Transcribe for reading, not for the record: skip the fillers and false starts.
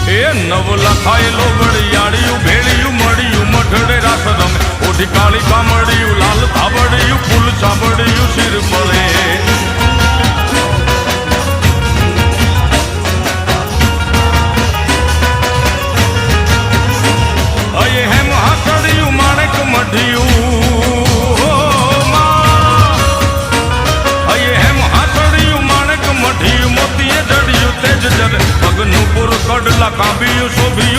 એ નવ લખાયેલો વડિયાળિયું ભેળિયું મળ્યું મઠડે રાસ રમે ઓઢી કાળી કામડિયું લાલ ધાબડિયું ફૂલ ચાબડિયું શિર પડે હેમ હાથડિયું માણેક મઢિયું હેમ હાથડિયું માણેક મઢિયું મોતીએ જડિયું તેજ જરે પગનું પુર કડલા કાંબિયું શોભિયું